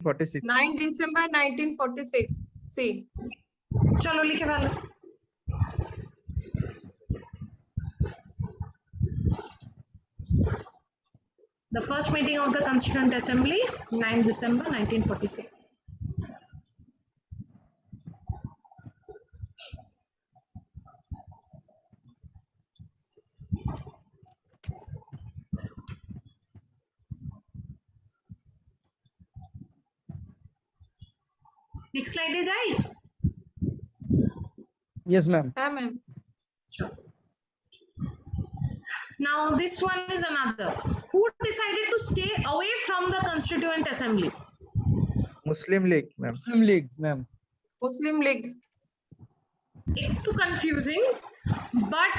46 9 December 1946. C. चलो लिखे फैलो। The first meeting of the Constituent Assembly, 9 December 1946. Next slide is I. Yes, ma'am. हाँ ma'am. Sure. Now this one is another. Who decided to stay away from the Constituent Assembly? Muslim League, ma'am. Muslim League, ma'am. Muslim League. It's too confusing, but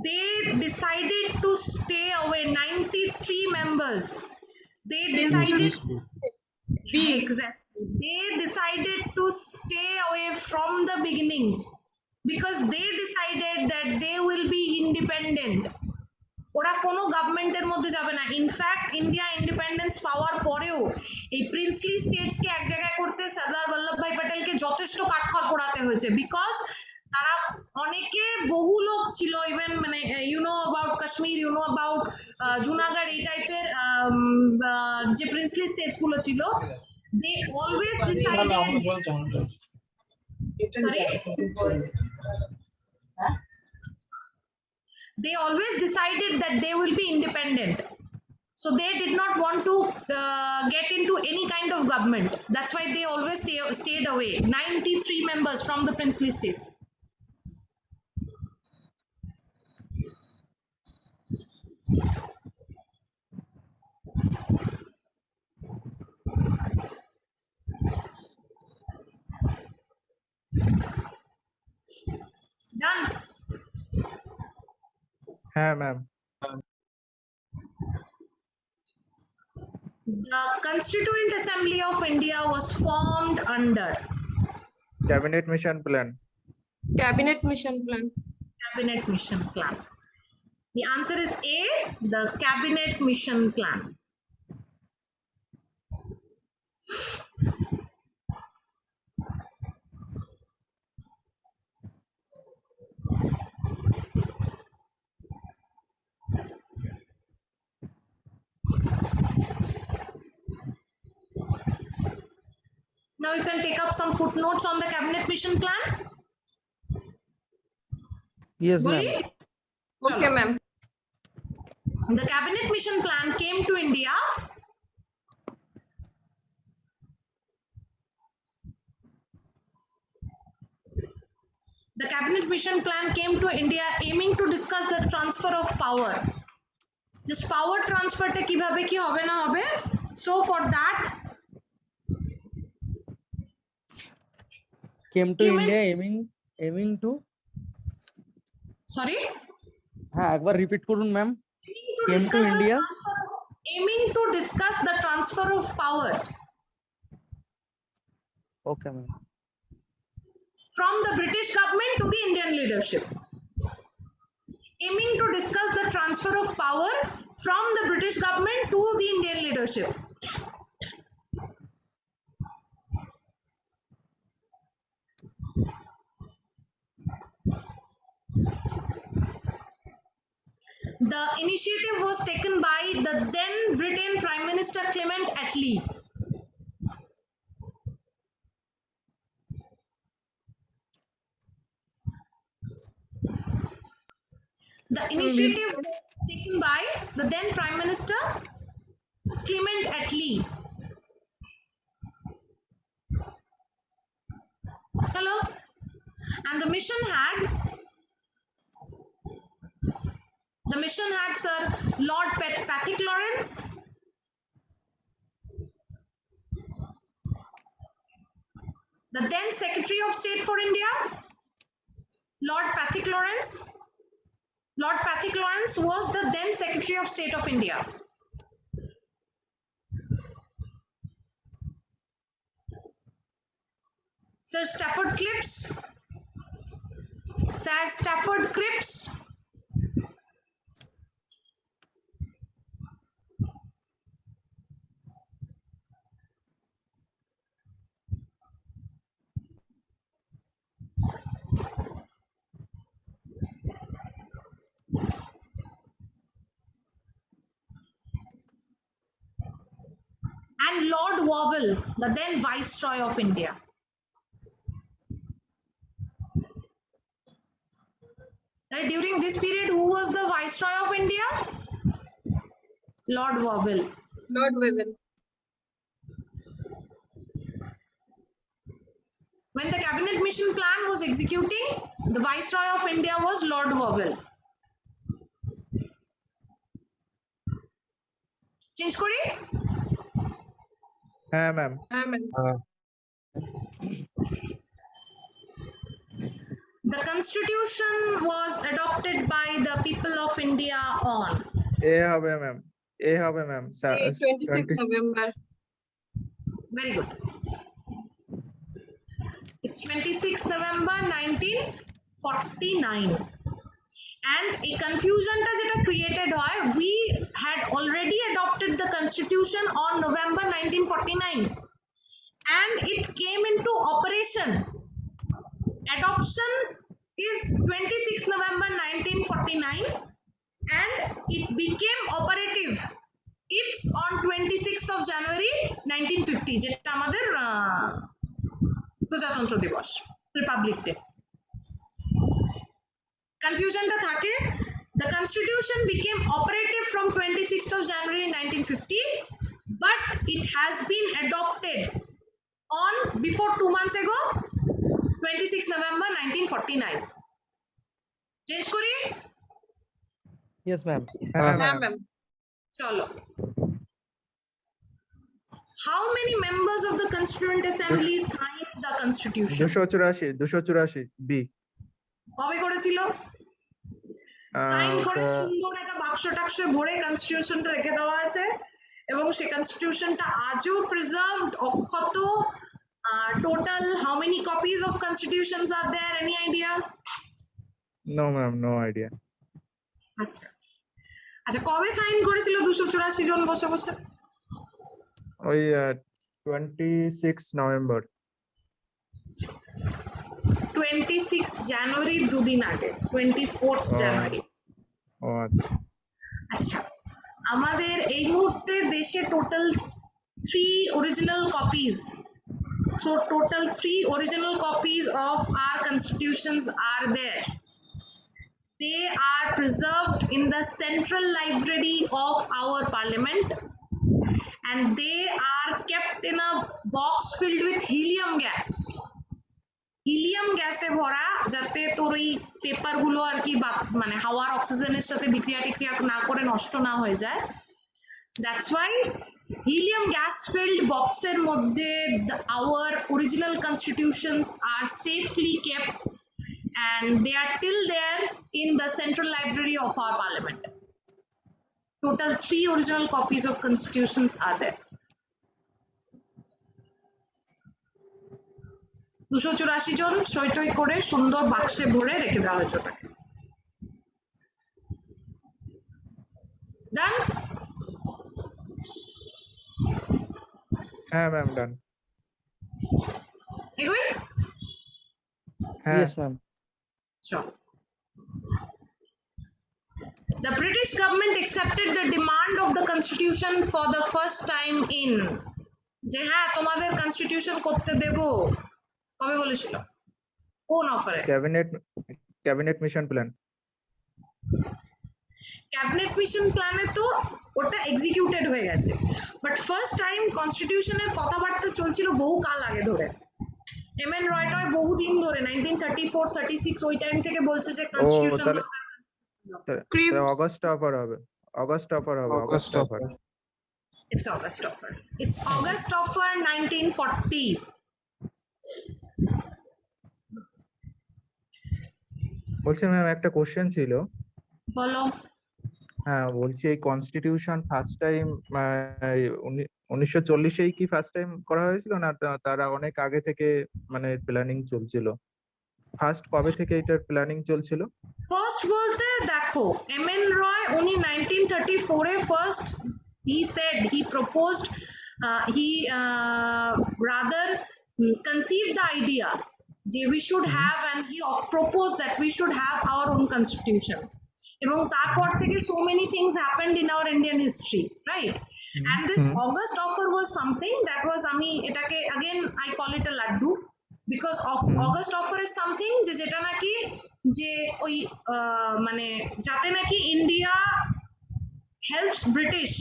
they decided to stay away. 93 members. They decided. B. Exactly. They decided to stay away from the beginning because they decided that they will be independent. ওরা কোনো গভর্নমেন্টের মধ্যে যাবে না। In fact India independence পাওয়ার পরেও এই princely স্টেটসকে এক জায়গায় করতে সর্দার বল্লভভাই প্যাটেলকে যথেষ্ট কাঠখড় পোড়াতে হয়েছে, বিকজ তারা অনেকে বহু লোক ছিল, ইভেন মানে you know about Kashmir, you know about Junagadh, এই টাইপের যে প্রিন্সলি স্টেটস গুলো ছিল, they always decided. Sorry? They always decided that they will be independent. So they did not want to get into any kind of government. That's why they always stayed away. 93 members from the princely states. Done. हाँ ma'am. The Constituent Assembly of India was formed under Cabinet Mission Plan. Cabinet Mission Plan. Cabinet Mission Plan. The answer is A, the Cabinet Mission Plan. Now you can take up some footnotes on the Cabinet Mission Plan. Yes, ma'am. Boli? Okay, ma'am. The Cabinet Mission Plan came to India The Cabinet Mission Plan came to India aiming to discuss the transfer of power. Just power transfer টা কিভাবে কি হবে না হবে? So for that Came to Came in- India aiming to. sorry? হ্যাঁ একবার repeat করুন ma'am. Aiming to Came to discuss the India? aiming to discuss the transfer of power Okay, ma'am. from the British government to the Indian leadership. Aiming to discuss the transfer of power from the British government to the Indian leadership. The initiative was taken by the then Britain Prime Minister Clement Attlee. The initiative was taken by the then Prime Minister Clement Attlee. Hello? And the mission had Sir Lord Patrick Lawrence, the then Secretary of State for India, Lord Patrick Lawrence. Lord Patrick Lawrence was the then Secretary of State of India. Sir Stafford Cripps. Sir Stafford Cripps. and Lord Wavell, the then Viceroy of India. That during this period, who was the Viceroy of India? Lord Wavell. Lord Wavell. When the Cabinet Mission Plan was executing, the Viceroy of India was Lord Wavell. Change kori? হ্যাঁ ma'am Ma'am. The Constitution was adopted by the people of India on. এ হবে ma'am এ হবে ma'am 26th November. Very good. It's 26th November 1949. And a confusion ta jeta created hoy, we had already adopted the Constitution on November 1949 and it came into operation. Adoption is 26th November 1949 and it became operative. It's on 26th of January 1950 যেটা আমাদের প্রজাতন্ত্র দিবস, Republic day. কনফিউশনটা থাকে, the constitution became operative from 26th of January 1950 but it has been adopted on before 2 months ago 26 November 1949. Change kori? Yes, ma'am. হ্যাঁ Ma'am. Ma'am Chalo. How many members of the Constituent Assembly signed the Constitution? 284 B কবে করেছিল? Sign করে সুন্দর একটা বাক্স টাক্সে ভরে কনস্টিটিউশনটা রেখে দেওয়া আছে এবং সেই কনস্টিটিউশনটা আজও প্রিজার্ভড, অক্ষত। Total how many copies of constitutions are there? Any idea? No ma'am no idea আচ্ছা আচ্ছা, কবে সাইন করেছিল 284 জন বসে বসে? ওই 26 নভেম্বর 26 জানুয়ারি, দুদিন আগে, 24th জানুয়ারি। ও আচ্ছা আচ্ছা, আমাদের এই মুহূর্তে দেশে total 3 original copies. So total 3 original copies of our constitutions are there. They are preserved in the central library of our parliament and they are kept in a box filled with helium gas. Helium গ্যাসে ভরা, যাতে তোর এই paper গুলো আর কি মানে হাওয়ার অক্সিজেনের সাথে বিক্রিয়া টিক্রিয়া না করে নষ্ট না হয়ে যায়। That's why helium gas filled boxer মধ্যে our original constitutions are safely kept and they are till there in the central library of our parliament. Total 3 original copies of constitutions are there. 284 জন সই টই করে সুন্দর বাক্সে ভরে রেখে দেওয়া হয়েছে ওটাকে। Done? হ্যাঁ ম্যাম ডান এগোই? হ্যাঁ Yes, ma'am. Sure. The British government accepted the demand of the constitution for the first time in, যে হ্যাঁ তোমাদের কনস্টিটিউশন করতে দেব, কবে বলেছিল? কোন অফারে? Cabinet mission plan cabinet mission প্ল্যানে তো ওটা এক্সিকিউটেড হয়ে গেছে, বাট ফার্স্ট টাইম কনস্টিটিউশনের কথাবার্তা চলছিল বহু কাল আগে ধরে। এমএন রয়টয় বহুদিন ধরে 1934-36 ওই টাইম থেকে বলছে যে কনস্টিটিউশন অগস্ট অফার হবে August offer It's August offer. It's August offer 1940. বলছি ম্যাম একটা কোশ্চেন ছিল। বলো। হ্যাঁ বলছি এই কনস্টিটিউশন ফার্স্ট টাইম 1940-এই কি ফার্স্ট টাইম করা হয়েছিল না তারা অনেক আগে থেকে মানে প্ল্যানিং চলছিল? ফার্স্ট কবে থেকে এটার প্ল্যানিং চলছিল? ফার্স্ট বলতে দেখো, এমএন রয় উনি 1934 এ first he said, he proposed, he rather conceived the idea that we should have, and he proposed that we should have our own constitution. এবং তারপর থেকে so many things happened in our Indian history, right? And this August offer was something that was, আমি এটাকে again I call it a laddu, because of August offer is something যেটা নাকি যে ওই মানে যাতে নাকি India helps British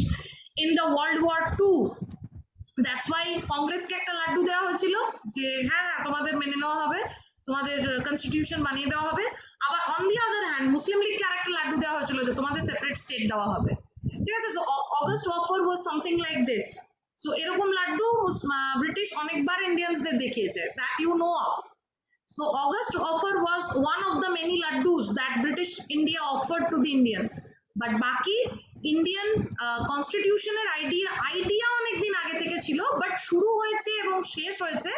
in the World War II. That's why কংগ্রেসকে একটা লাড্ডু দেওয়া হয়েছিল যে হ্যাঁ তোমাদের মেনে নেওয়া হবে, তোমাদের কনস্টিটিউশন বানিয়ে দেওয়া হবে। আবার অন দি আদার হ্যান্ড মুসলিম লীগকে আরেকটা লাড্ডু দেওয়া হয়েছিল যে তোমাদের সেপারেট স্টেট দেওয়া হবে, ঠিক আছে? So August offer was something like this. So এরকম লাড্ডু ব্রিটিশ অনেকবার ইন্ডিয়ানসদের দেখিয়েছে, that you know of. So August offer was one of the many laddus that British India offered to the Indians. But বাকি ইন্ডিয়ান কনস্টিটিউশনের আইডিয়া অনেকদিন আগে থেকে ছিল, বাট শুরু হয়েছে এবং শেষ হয়েছে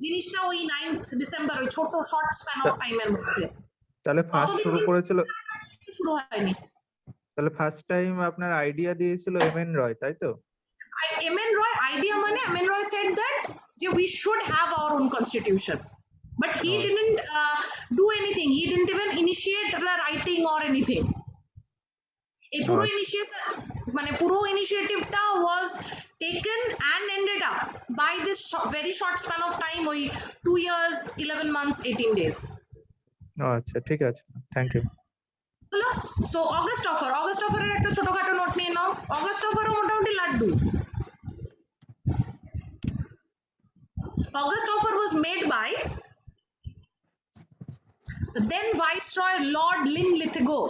জিনিসটা ওই 9th ডিসেম্বর, ওই ছোট শর্ট স্প্যান অফ টাইমের মধ্যে। তাহলে ফার্স্ট শুরু করেছিল, শুরু হয়নি। তাহলে ফার্স্ট টাইম আপনার আইডিয়া দিয়েছিল এমএন রয়, তাই তো? এমএন রয় আইডিয়া মানে এমএন রয় said that যে we should have our own constitution. But he didn't do anything. He didn't even initiate the writing or anything. এই পুরো ইনিশিয়েশন মানে পুরো ইনিশিয়েটিভটা was taken and ended up by this very short span of time, ওই 2 years 11 months 18 days. আচ্ছা, ঠিক আছে, thank you. হলো। So August অফারের একটা ছোটখাটো নোট নিয়ে নাও। অগস্ট অফারও মোটামুটি laddu. August offer was made by the then Viceroy Lord Linlithgow.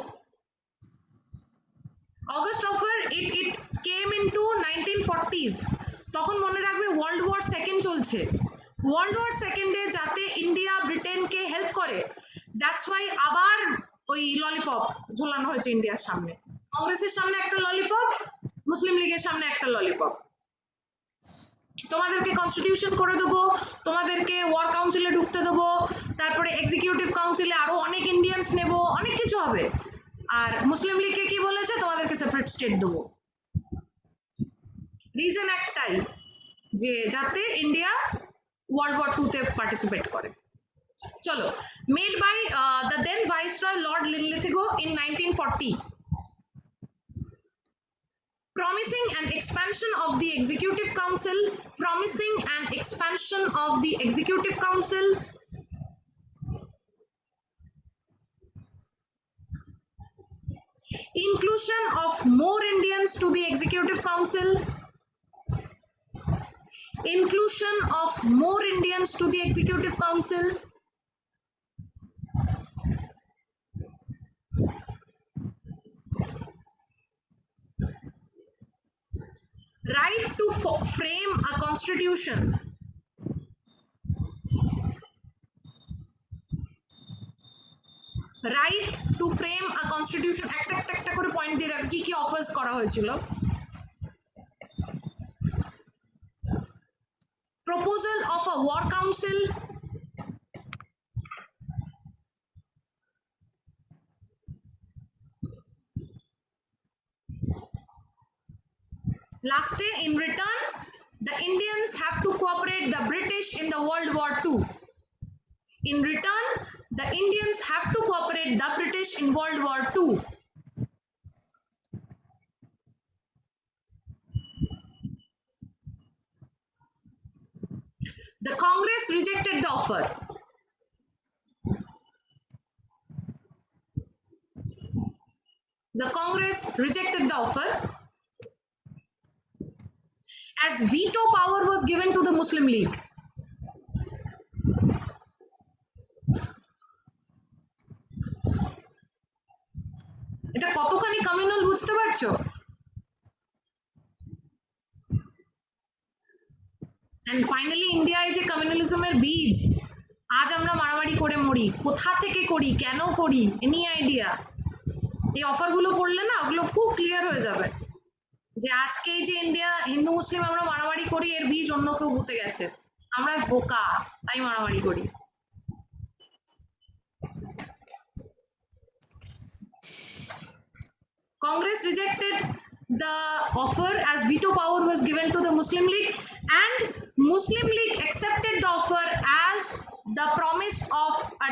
August offer it came into 1940s. তখন মনে রাখবে ওয়ার্ল্ড ওয়ার সেকেন্ড চলছে। ওয়ার্ল্ড ওয়ার সেকেন্ডে যাতে ইন্ডিয়া ব্রিটেনকে হেল্প করে, দ্যাটস ওয়াই আবার ওই ললিপপ ঝোলানো হয়েছে ইন্ডিয়ার সামনে। কংগ্রেসের সামনে একটা ললিপপ, মুসলিম লীগের সামনে একটা ললিপপ। তোমাদেরকে কনস্টিটিউশন করে দেবো, তোমাদেরকে ওয়ার কাউন্সিলে ঢুকতে দেবো, তারপরে এক্সিকিউটিভ কাউন্সিলে আরো অনেক ইন্ডিয়ান্স নেবো, অনেক কিছু হবে। আর মুসলিম লীগকে কি বলেছে, তোমাদেরকে সেপারেট স্টেট দেবো। রিজন একটাই, যে যাতে ইন্ডিয়া ওয়ার্ল্ড ওয়ার 2 তে পার্টিসিপেট করে। চলো, made by the then viceroy Lord Linlithgow in 1940, promising an expansion of the executive council, inclusion of more Indians to the executive council, right to frame a constitution, একটা করে point দিয়ে রাখি কি কি offers করা হয়েছিল। proposal of a war council, last day in return the Indians have to cooperate the British in the World War II. In return the Indians have to cooperate the British in World War II. The Congress rejected the offer. As veto power was given to the Muslim League. এটা কতখানি communal বুঝতে পারছো? And finally ইন্ডিয়ায় যে কমিউনালিজমের বীজ, আজ আমরা মারামারি করে মরি, কোথা থেকে করি, কেন করি, এনি আইডিয়া? এই অফারগুলো পড়লে না ওগুলো খুব ক্লিয়ার হয়ে যাবে যে আজকে যে ইন্ডিয়া হিন্দু মুসলিম আমরা মারামারি করি, এর বীজ অন্য কেউ পুঁতে গেছে। আমরা বোকা, তাই মারামারি করি। Congress rejected the offer as veto power was given to the Muslim League, and Muslim League accepted the offer as the promise of a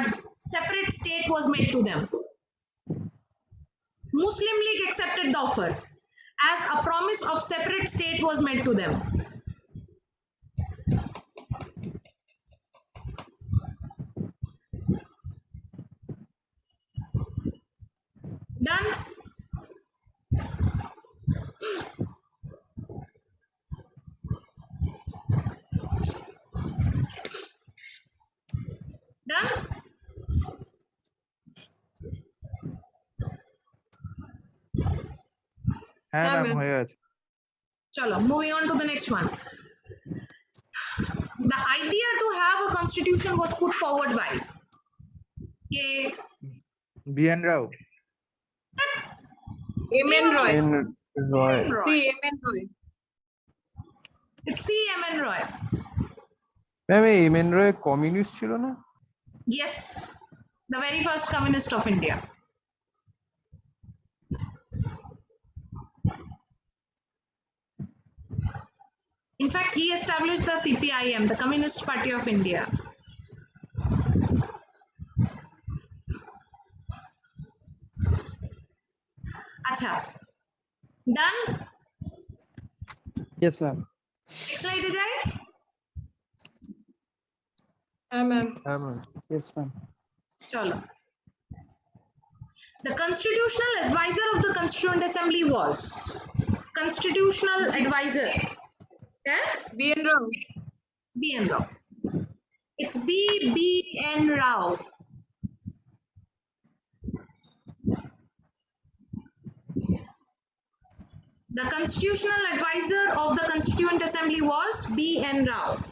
separate state was made to them. Muslim League accepted the offer as a promise of separate state was made to them. Done? Done? হ্যাঁ হ্যাঁ ma'am ma'am হয়ে আছে। Chalo, moving on to the next one. The idea to have a constitution was put forward by B N Rao. M N Roy N Roy. C M N Roy It's C. M. N. Roy. Ma'am এই M N Roy communist ছিল না? Yes, the very first communist of India. In fact, he established the CPIM, the Communist Party of India. Acha. Done? Yes, ma'am. Next slide e jai. হ্যাঁ ma'am হ্যাঁ ma'am. Yes, ma'am. Chalo. The constitutional advisor of the Constituent Assembly was constitutional advisor. Yeah? B N Rao B. N. Rao. It's B. N. Rao. The constitutional advisor of the Constituent Assembly was B. N. Rao.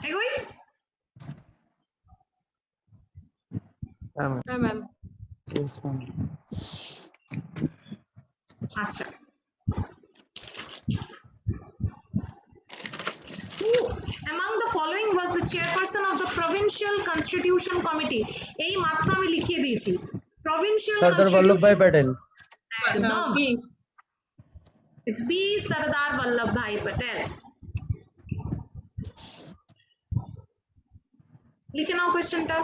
এগোই? হ্যাঁ ma'am. হ্যাঁ ma'am Yes, ma'am. আচ্ছা। Who among the following was the chairperson of the Provincial Constitution Committee? এই মাত্র আমি লিখিয়ে দিয়েছি। Provincial Sardar Vallabhbhai Patel. একদম। B It's B. Sardar Vallabhbhai Patel. লিখে নাও কোয়েশ্চেনটা।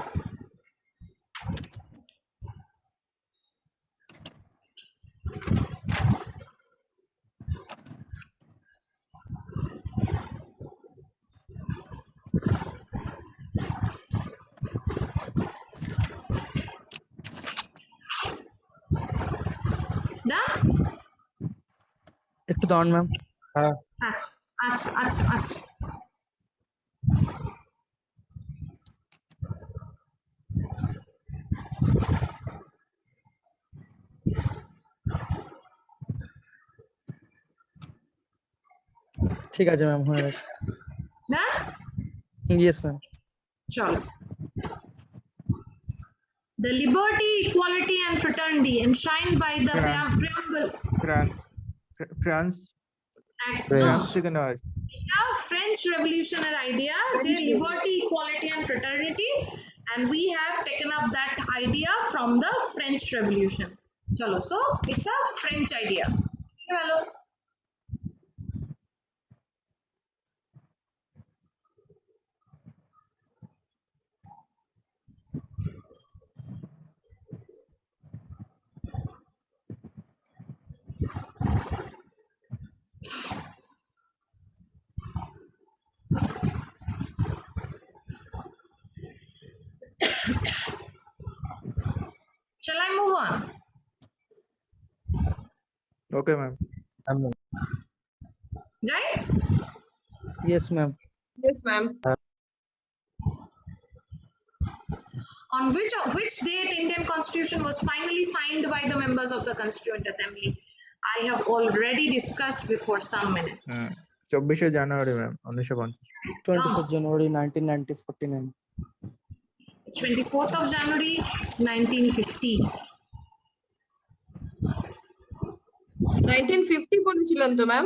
Done? একটু দাঁড়ান ম্যাম। হ্যাঁ আচ্ছা আচ্ছা আচ্ছা আচ্ছা ঠিক আছে ম্যাম, হয়ে গেছে। না Yes, ma'am. চলো the liberty equality and fraternity enshrined by the France. preamble France France act France থেকে নেওয়া হয়েছে। এটা ফ্রেঞ্চ রেভলিউশনের আইডিয়া যে liberty equality and fraternity and we have taken up that idea from the French Revolution. Chalo, so it's a French idea. Hello. Shall I move on? Okay ma'am. হ্যাঁ ma'am. Jai? Yes, ma'am. Yes ma'am On which date Indian Constitution was finally signed by the members of the Constituent Assembly? I have already discussed before some minutes. 24শে January ma'am 1950। 24th January 1949. It's 24th of January 1950. 1950 বলেছিলেন তো ma'am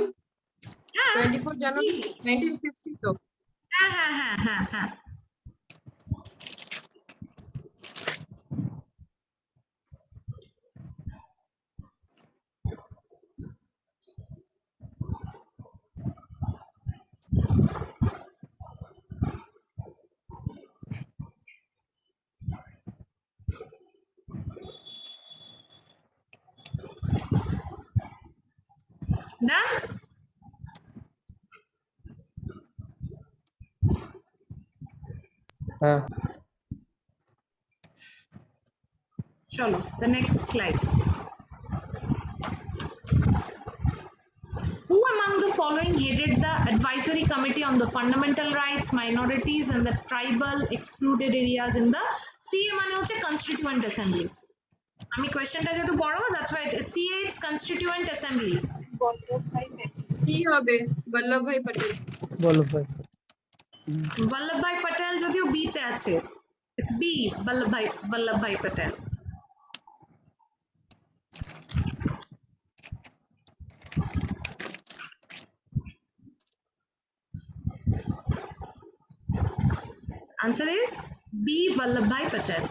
হ্যাঁ 24 জানুয়ারি 1950 তো হ্যাঁ হ্যাঁ হ্যাঁ হ্যাঁ হ্যাঁ Done? Chalo, the next slide. Who among the following headed the advisory committee on the fundamental rights, minorities and the tribal excluded areas in the CA মানে হচ্ছে constituent assembly. আমি কোয়েশ্চেনটা যেহেতু বড়, that's why it's CA is constituent assembly. C হবে বল্লভভাই পটেল। বলো ভাই। Vallabhbhai Patel যদিও B তে আছে, it's B, Vallabhbhai Patel. Answer is B, Vallabhbhai Patel.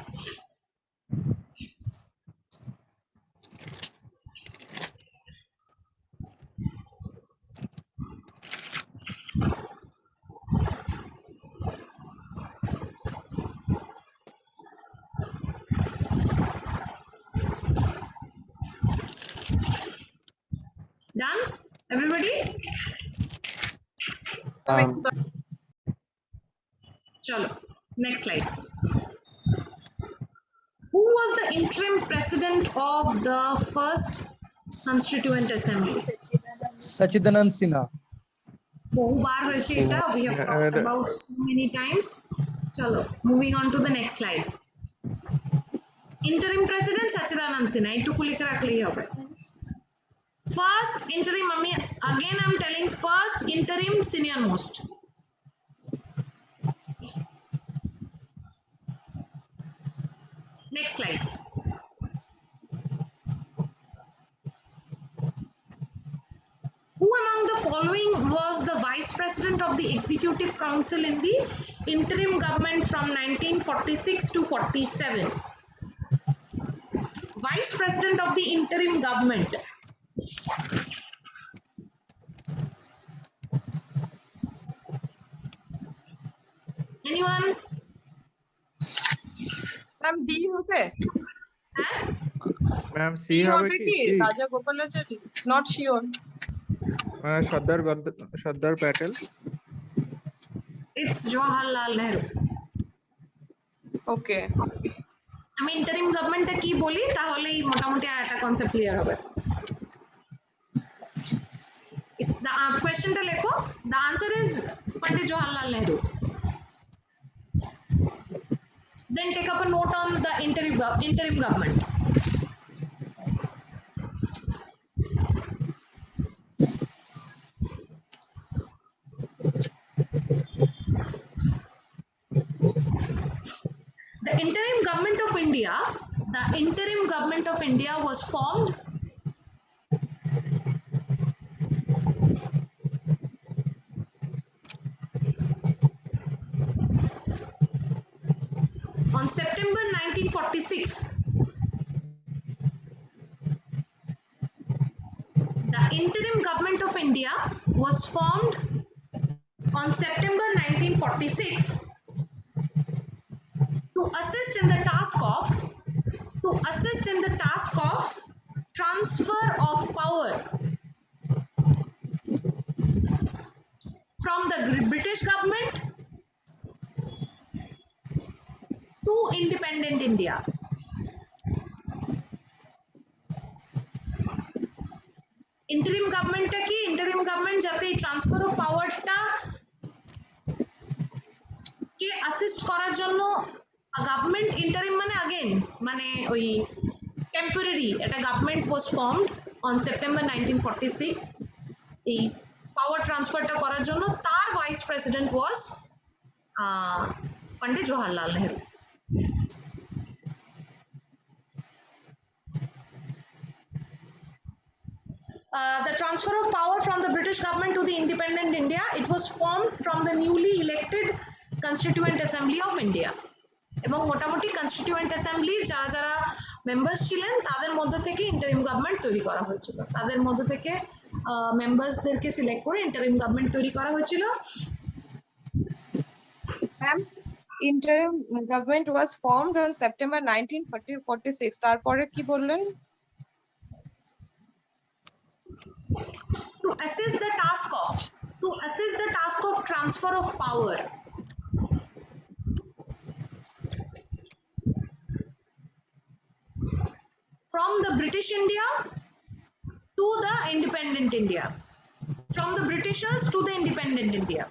Done? Everybody? Chalo, next slide. Who was the interim president of the first Constituent Assembly? Sachidananda Sinha. বহুবার হয়েছে এটা, we have talked about so many times. Chalo, moving on to the next slide. Interim president Sachidanand Sinha, এইটুকু লিখে রাখলেই হবে। First interim, again I'm telling, first interim senior most. Next slide. Who among the following was the vice president of the executive council in the interim government from 1946 to 47? Vice president of the interim government. Anyone? Ma'am D হবে? হ্যাঁ? Ma'am C D হবে হবে কি? কি রাজা Gopalachari? Not sure. Sardar Patel. It's Jawaharlal Nehru. ওকে। আমি interim গভর্নমেন্টটা কি বলি তাহলেই মোটামুটি একটা কনসেপ্ট ক্লিয়ার হবে। It's the questionটা লেখো, the answer is Pandit Jawaharlal Nehru. Then take up a note on the interim government. The interim government of India was formed on September 1946. The interim government of India was formed on September 1946 to assist in the task of transfer of power from the British government to independent India. Interim government টা কি? Interim government যাতে এই transfer of power টা কে assist করার জন্য government interim মানে again মানে ওই temporary একটা government was formed on September 1946 এই power transfer টা করার জন্য তার vice president was Pandit Jawaharlal Nehru. The transfer of power from the British government to the independent India, it was formed from the newly elected Constituent Assembly of India. এবং মোটামুটি constituent অ্যাসেম্বলির যারা যারা members ছিলেন তাদের মধ্য থেকে interim government তৈরি করা হয়েছিল, তাদের মধ্য থেকে মেম্বার্সদেরকে সিলেক্ট করে ইন্টারিম গভর্নমেন্ট তৈরি করা হয়েছিল। Ma'am interim government was formed on September 1946 তারপরে কি বললেন? To assess the task of transfer of power. From the British India to the independent India. From the Britishers to the independent India.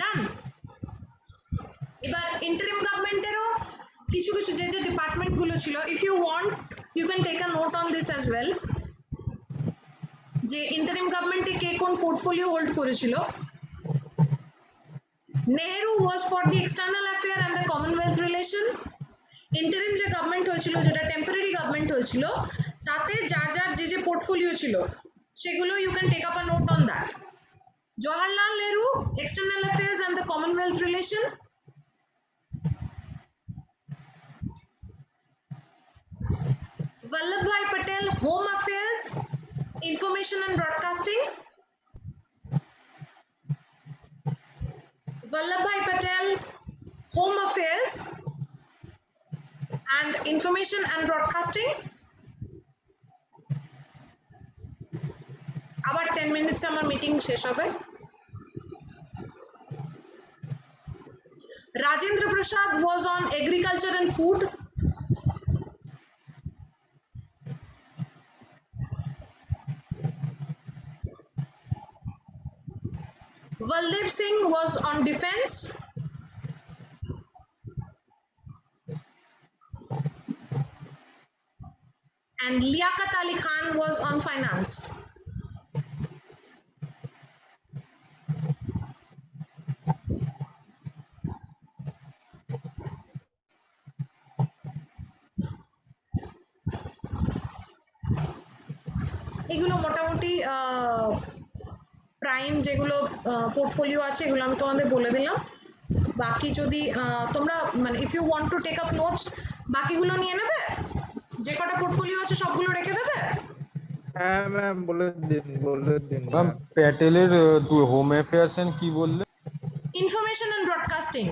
Done. এবার interim government এরও কিছু কিছু যে department গুলো ছিল, if you want you can take a note on this as well, যে interim government এ কে কোন portfolio hold করেছিল। Nehru was for the external affair and the commonwealth relation. interim যে গভর্নমেন্ট হয়েছিল, যেটা টেম্পোরারি গভর্নমেন্ট হয়েছিল, তাতে যার যার যে পোর্টফোলিও ছিল সেগুলো you can take up a note on that. Jawaharlal Nehru, external affairs and the commonwealth relation. Vallabhbhai Patel, home affairs, information and broadcasting. Vallabhbhai Patel, home affairs and information and broadcasting. আবার 10 minutes আমার meeting শেষ হবে। Rajendra Prasad was on agriculture and food. Baldev Singh was on defense. And Liaquat Ali Khan was on finance. এগুলো মোটামুটি prime যেগুলো portfolio আছে এগুলো আমি তোমাদের বলে দিলাম। বাকি যদি তোমরা মানে if you want to take up notes বাকিগুলো নিয়ে নেবে, যে কটা পোর্টফোলিও আছে সবগুলো রেখে দেবে। হ্যাঁ ম্যাম বলে দিন ম্যাম প্যাটেলের হোম অ্যাফেয়ার্স এন্ড কি বললে? Information and broadcasting.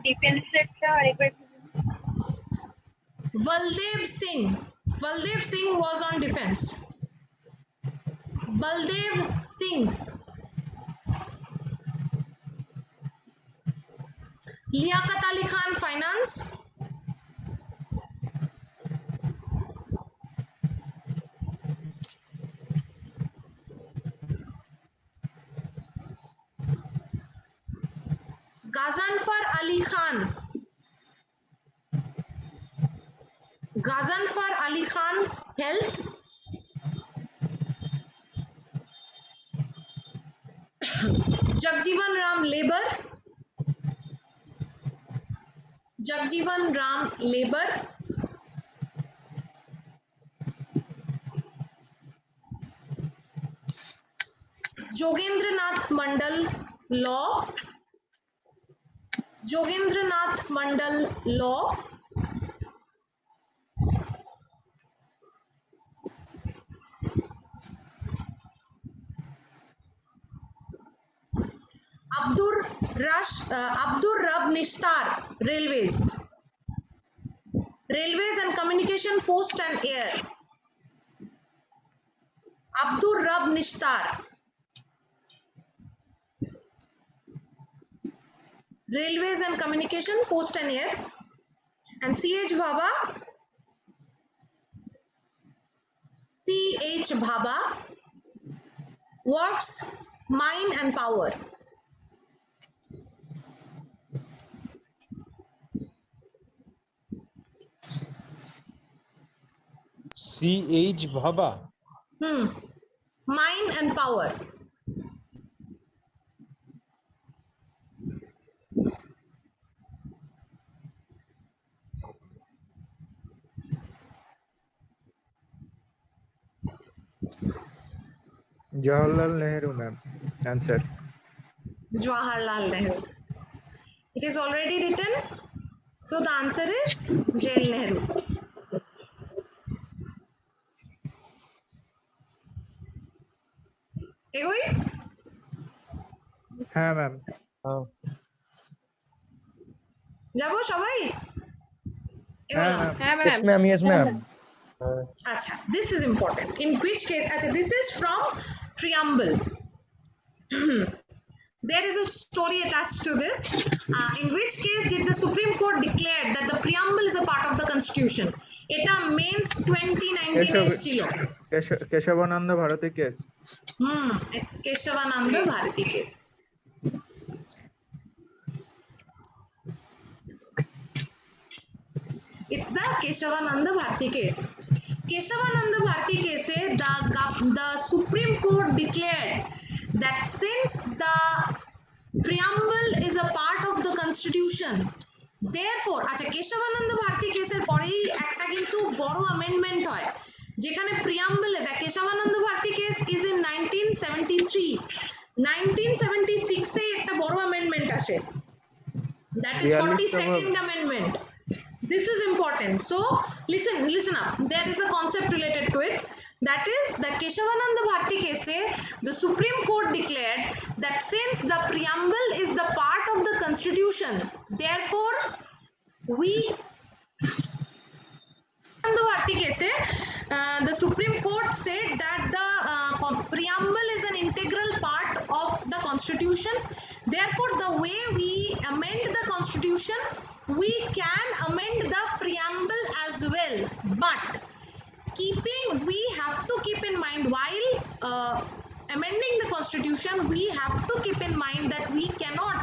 ডিফেন্সেরটা আরেকবার Baldev Singh was on defense. Baldev Singh. Liaquat Ali Khan, finance. Ghazanfar Ali Khan. Ghazanfar Ali Khan, health. Jagjeevan Ram, labor. Jagjeevan Ram, labor. Jogendranath Mandal, law. Jogendranath Mandal, law. Abdur Rab Nishtar, railways. Railways and communication, post and air. Abdur Rab Nishtar. Railways and communication, post and air. And C.H. Bhabha, works, mine and power. C.H. Bhabha. Mine and power. Jawaharlal Nehru, ma'am. Answer. Jawaharlal Nehru. It is already written. So the answer is Jail Nehru. এগোই হ্যাঁ ma'am. যাবো সবাই হ্যাঁ এগোলাম ma'am. Yes, ma'am. Yes, ma'am. Acha, this is important. In which case, acha, this is from preamble. There is a story attached to this. In which case did the Supreme Court declare that the preamble is a part of the Constitution? Eta mains 2019 ছিল। Keshavananda Bharati case. It's Keshavananda Bharati case. It's the Keshavananda Bharati case. Keshavananda Bharati case, the Supreme Court declared that since the preamble is a part of the Constitution, therefore, আচ্ছা কেশবানন্দ ভারতী কেসের পরেই একটা কিন্তু বড় amendment হয় যেখানে preamble এ Keshavananda Bharati case is in 1973 1976 এ একটা বড় amendment আসে, that is 42nd amendment. This is important. So listen up. There is a concept related to it. That is the Keshavananda Bharati case. The Supreme Court declared that since the preamble is the part of the Constitution, therefore the Bharati case, the Supreme Court said that the preamble is an integral part of the Constitution. Therefore, the way we amend the Constitution, we can amend the preamble as well. But we have to keep in mind while amending the Constitution, we have to keep in mind that we cannot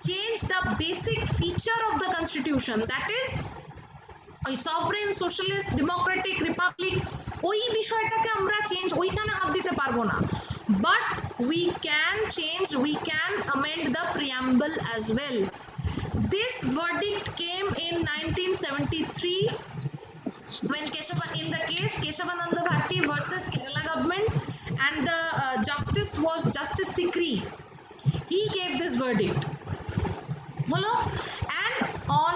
change the basic feature of the Constitution. That is a sovereign, socialist, democratic, republic. ওই বিষয়টাকে আমরা change ওইখানে হাত দিতে পারবো না, but we can amend the preamble as well. This verdict came in 1973 when in the case Keshavananda Bharati versus Kerala government, and the justice was Justice Sikri. He gave this verdict. Hello, and on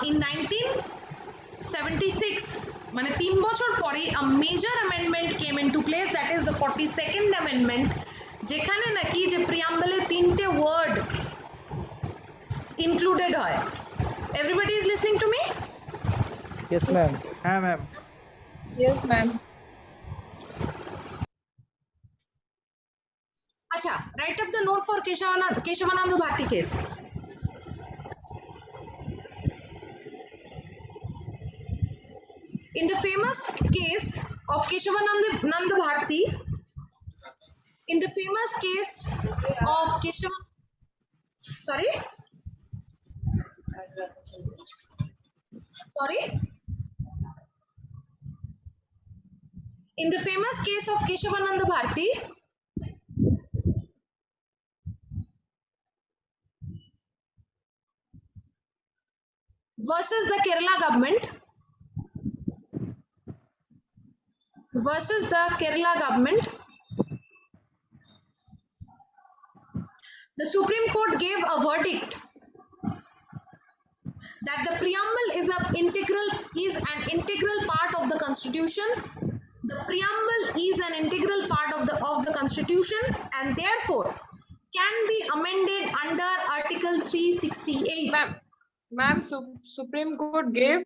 in 1976 মানে 3 বছর পরে a major amendment came into place, that is the 42nd amendment, যেখানে নাকি যে preamble এ 3টে word included হয়. Everybody is listening to me? Yes, ma'am. হ্যাঁ ma'am. Yes, ma'am. Acha, write up the note for Keshavananda Bharati case. In the famous case of Keshavananda Bharati, in the famous case of sorry? In the famous case of Keshavananda Bharati, versus the Kerala government, the Supreme Court gave a verdict that the preamble is an integral part of the Constitution. The preamble is an integral part of the Constitution, and therefore can be amended under Article 368. Ma'am, Supreme Court gave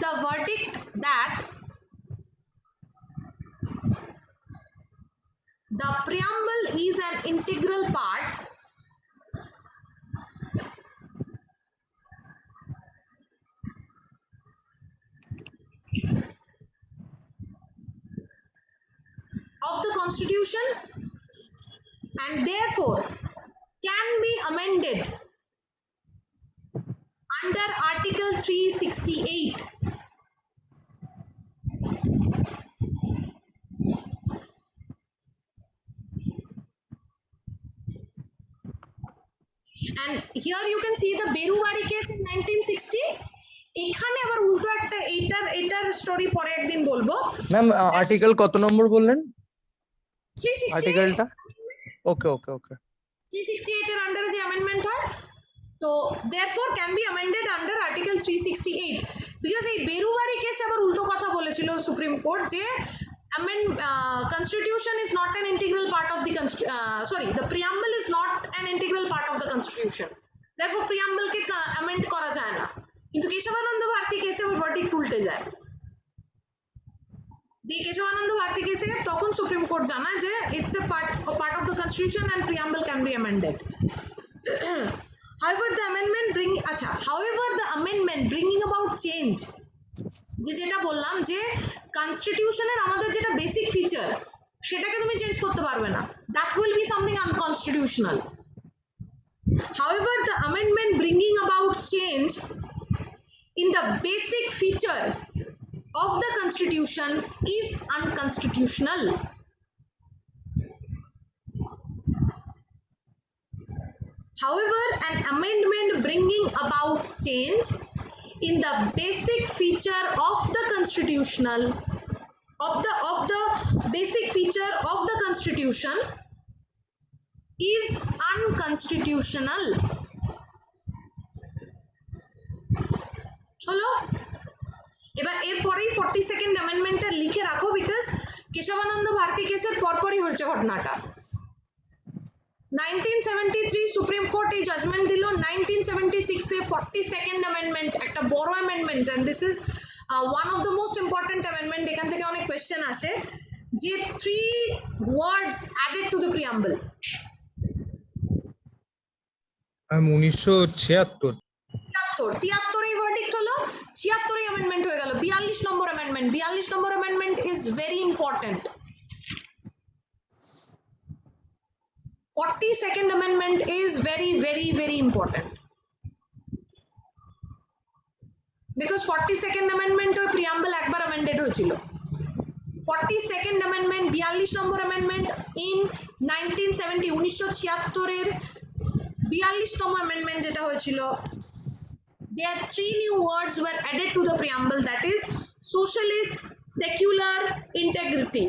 the verdict that the preamble is an integral part of the Constitution, and therefore can be amended under Article 368. And here you can see the Berubari case in 1960. এখানে আবার উল্টো একটা এইটার story পরে একদিন বলবো। Ma'am article কত নম্বর বললেন? 368 আর্টিকেলটা Okay, okay, okay. 368 এর আন্ডারে যে অ্যামেন্ডমেন্ট হয়, তো therefore can be amended under article 368 because এই বেরুবারি কেস আবার উল্টো কথা বলেছিল সুপ্রিম কোর্ট যে constitution is not an integral part of the the preamble is not an integral part of the constitution, therefore preamble K amend করা যায় না, কিন্তু কেশবানন্দ ভারতী কেসে ওই ভার্ডিক্ট উল্টে যায়। The Keshavananda Bharati case তখন সুপ্রিম কোর্ট জানায় যে it's a part of the constitution and preamble can be amended. However, the amendment bringing about change, যেটা বললাম যে কনস্টিটিউশনের আমাদের যেটা বেসিক ফিচার সেটাকে তুমি চেঞ্জ করতে পারবে না, that will be something unconstitutional. However, the amendment bringing about change in the basic feature of the constitution is unconstitutional. However, an amendment bringing about change in the basic feature of the basic feature of the constitution is unconstitutional. হলো? এবার এরপরেই 42nd অ্যামেন্ডমেন্টটা লিখে রাখো because Keshavananda Bharati কেসের পরপরই হয়েছে ঘটনাটা। 1973 supreme court এই জাজমেন্ট দিল, 1976 এ 42nd অ্যামেন্ডমেন্ট একটা বড় amendment, and this is one of the most important amendment. এখান থেকে অনেক কোয়েশ্চেন আসে যে 3 words added to the preamble. 1976 73 এই ভার্ডিক্ট হলো, 76 অ্যামেন্ডমেন্ট হয়ে গেল, 42 number amendment. 42 number amendment is very important. 42nd amendment is very, very, very important because 42nd amendment ওই preamble একবার amended হয়েছিল। 42nd amendment 42 number amendment in 1970 1976 এর 42তম amendment যেটা হয়েছিল, there are 3 new words were added to the preamble, that is socialist, secular, integrity।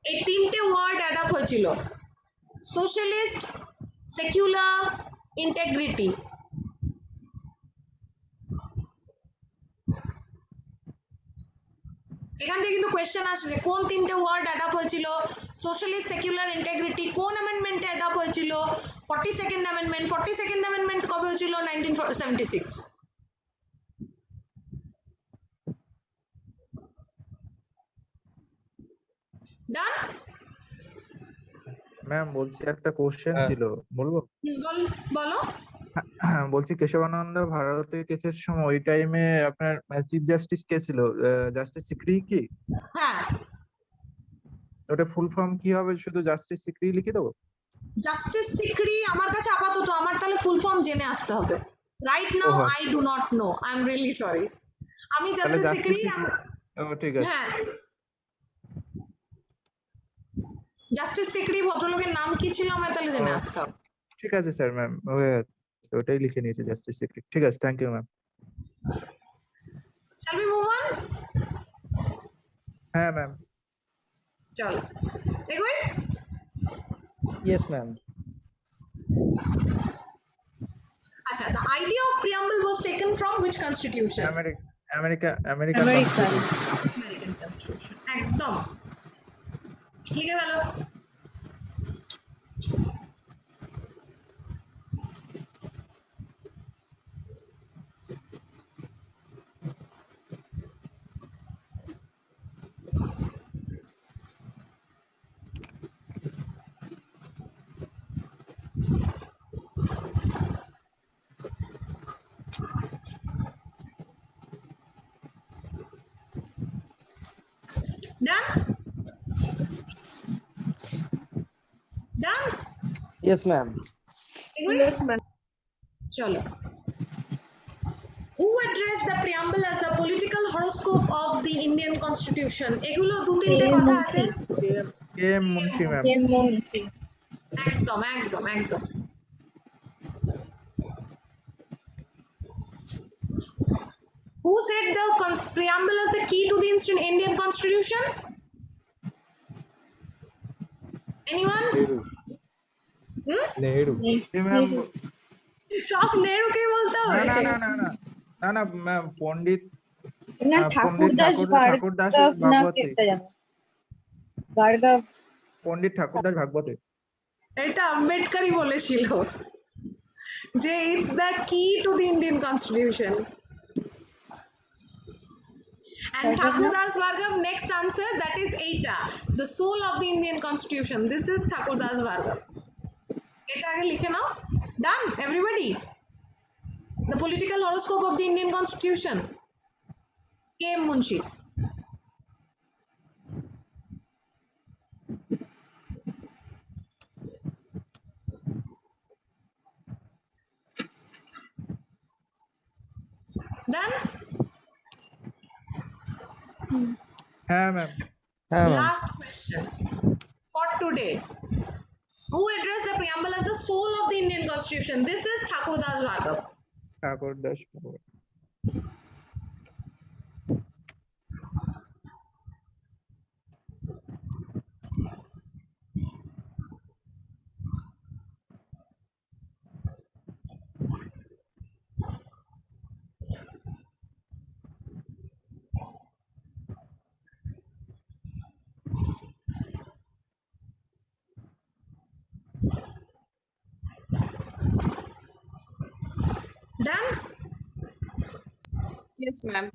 এই তিনটে word add up হয়েছিল, socialist, secular, integrity। এখান থেকে কিন্তু কোয়েশ্চেন আসে যে কোন তিনটে ওয়ার্ড অ্যাড আপ হয়েছিল, সোশ্যালিস্ট, সেকুলার, ইন্টিগ্রিটি কোন অ্যামেন্ডমেন্টে অ্যাড আপ হয়েছিল? 42nd amendment. 42nd অ্যামেন্ডমেন্ট কবে হয়েছিল? 1976। ডান? ম্যাম বলছি একটা কোশ্চেন ছিল, বলবো? বলো। বলছি কেশবানন্দ ভারতী কেসের সময় ওই টাইমে আপনার চিফ জাস্টিস কে ছিল? জাস্টিস সিকরি কি? হ্যাঁ। ওটা ফুল ফর্ম কি হবে? শুধু জাস্টিস সিকরি লিখে দেবো? জাস্টিস সিকরি আমার কাছে আপাতত, আমার তাহলে ফুল ফর্ম জেনে আসতে হবে। Right now I do not know, I am really sorry. আমি জাস্টিস সিকরি, ঠিক আছে। হ্যাঁ জাস্টিস সিকরি ভদ্রলোকের নাম কি ছিল আমার তাহলে জেনে আসতে হবে। ঠিক আছে স্যার, ম্যাম ওটাই লিখে নিয়েছি, জাস্টিস সিকরি। ঠিক আছে, thank you ma'am. Shall we move on? হ্যাঁ ম্যাম। চলো এগোই। Yes, ma'am. আচ্ছা, the idea of preamble was taken from which constitution? American Constitution। একদম লিখে গেল। Done? Done? Yes, ma'am. Yes, ma'am. Chalo. Who addressed the preamble as the political horoscope of the Indian Constitution? এগুলো দু তিনটে কথা আছে। কে Munshi ma'am. একদম একদম একদম। Who said the preamble is the key to the Indian Constitution? Anyone? Nehru ji ma'am সব নেহরুকেই বলতে ना হবে ना ना ना ना ना ना मैम पंडित না पंडित ঠাকুরদাস ঠাকুরদাস ভার্গব না ভাগবতে কেটে জানো ভার্গব पंडित ठाकुरदास भागवते এটা আম্বেদকরই বলেছিল যে ইটস দ্য কি to the Indian constitution and Thakurdas Bhargava next answer that is Eta the soul of the Indian constitution this is Thakurdas Bhargava এটা আগে লিখে নাও done everybody the political horoscope of the Indian constitution K.M. Munshi done हाँ ma'am হ্যাঁ ma'am last question for today who addressed the preamble as the soul of the Indian constitution this is Thakurdas Bhargava Thakurdas Bhagwat done Yes, ma'am.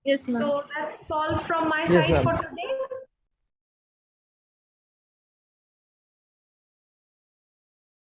yes ma'am so that's all from my Yes, side ma'am. for today